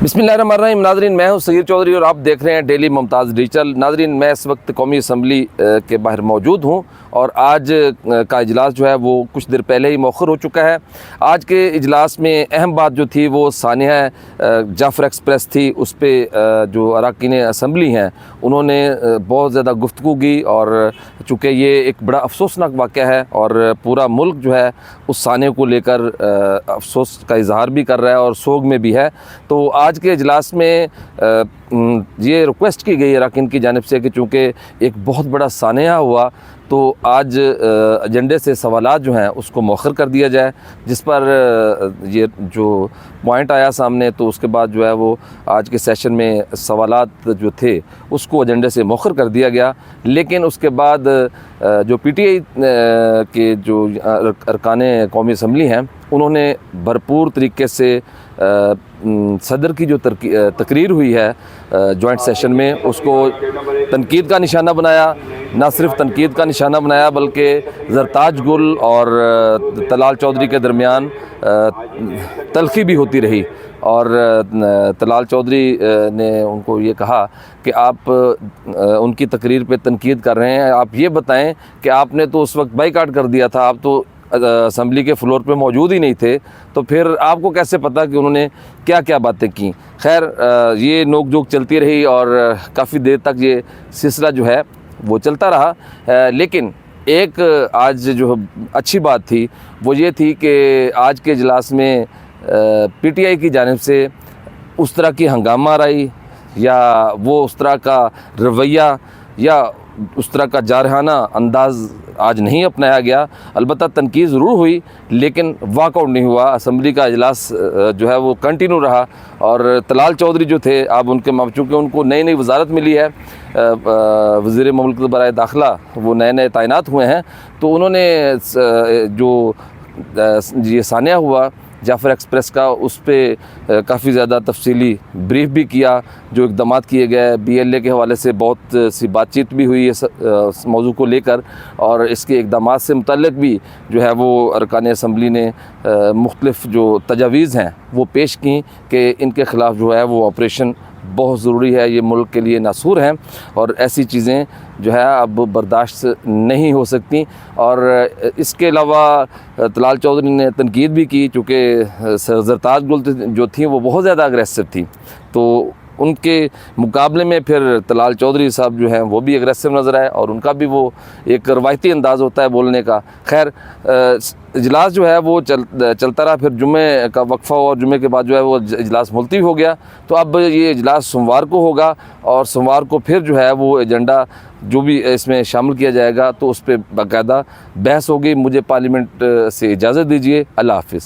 बिस्मिल्लाहिर्रहमानिर्रहीम। नाज़रीन, मैं हूं सगीर चौधरी और आप देख रहे हैं डेली मुमताज़ डिजिटल। नाज़रीन, मैं इस वक्त कौमी असम्बली के बाहर मौजूद हूं और आज का इजलास जो है वो कुछ देर पहले ही मौखर हो चुका है। आज के इजलास में अहम बात जो थी वो सानिया जाफ़र एक्सप्रेस थी। उस पर जो अरकान असम्बली हैं उन्होंने बहुत ज़्यादा गुफ्तगू की और चूँकि ये एक बड़ा अफसोसनाक वाक़या है और पूरा मुल्क जो है उस सानिया को लेकर अफसोस का इजहार भी कर रहा है और सोग में भी है। तो आज के इजलास में ये रिक्वेस्ट की गई अरकान की जानिब से कि चूँकि एक बहुत बड़ा सानिया हुआ तो आज एजेंडे से सवालात जो हैं उसको मौखर कर दिया जाए, जिस पर ये जो पॉइंट आया सामने तो उसके बाद जो है वो आज के सेशन में सवालात जो थे उसको एजेंडे से मौखर कर दिया गया। लेकिन उसके बाद जो पीटीआई के जो अरकान कौमी असम्बली हैं उन्होंने भरपूर तरीके से सदर की जो तकरीर हुई है जॉइंट सेशन में उसको तनकीद का निशाना बनाया। ना सिर्फ तनकीद का निशाना बनाया बल्कि ज़रताज गुल और तलाल चौधरी के दरमियान तलखी भी होती रही और तलाल चौधरी ने उनको ये कहा कि आप उनकी तकरीर पे तनकीद कर रहे हैं, आप ये बताएं कि आपने तो उस वक्त बाइकाट कर दिया था, आप तो असम्बली के फ्लोर पे मौजूद ही नहीं थे, तो फिर आपको कैसे पता कि उन्होंने क्या क्या बातें की। खैर ये नोक झोंक चलती रही और काफ़ी देर तक ये सिलसिला जो है वो चलता रहा। लेकिन एक आज जो अच्छी बात थी वो ये थी कि आज के इजलास में पीटीआई की जानिब से उस तरह की हंगामा रही या वो उस तरह का रवैया या उस तरह का जारहाना अंदाज़ आज नहीं अपनाया गया। अलबत्ता तनकीद ज़रूर हुई लेकिन वाकआउट नहीं हुआ। असम्बली का इजलास जो है वो कंटिन्यू रहा और तलाल चौधरी जो थे अब उनके चूँकि उनको नई नई वजारत मिली है, वज़ीर मुल्क बराए दाखिला वो नए नए तैनात हुए हैं, तो उन्होंने जो ये सानिया हुआ जाफ़र एक्सप्रेस का उस पर काफ़ी ज़्यादा तफसीली ब्रीफ भी किया। जो इक़दामात किए गए BLA के हवाले से बहुत सी बातचीत भी हुई इस मौजू को लेकर और इसके इक़दामात से मुतल्लिक़ भी जो है वो अरकान असम्बली ने मुख्तलिफ़ जो तजावीज़ हैं वो पेश की कि इनके ख़िलाफ़ जो है वो ऑपरेशन बहुत ज़रूरी है, ये मुल्क के लिए नासूर हैं और ऐसी चीज़ें जो है अब बर्दाश्त नहीं हो सकती। और इसके अलावा तलाल चौधरी ने तनकीद भी की चूँकि ज़रताज गुल जो थी वो बहुत ज़्यादा अग्रेसिव थी, तो उनके मुकाबले में फिर तलाल चौधरी साहब जो हैं वो भी अग्रेसिव नज़र आए और उनका भी वो एक रवायती अंदाज़ होता है बोलने का। खैर इजलास जो है वो चलता रहा। फिर जुमे का वक्फ़ा हुआ और जुमे के बाद जो है वो इजलास मुलतवी हो गया। तो अब ये इजलास सोमवार को होगा और सोमवार को फिर जो है वो एजेंडा जो भी इसमें शामिल किया जाएगा तो उस पर बाकायदा बहस होगी। मुझे पार्लियामेंट से इजाज़त दीजिए। अल्लाह हाफ़िज़।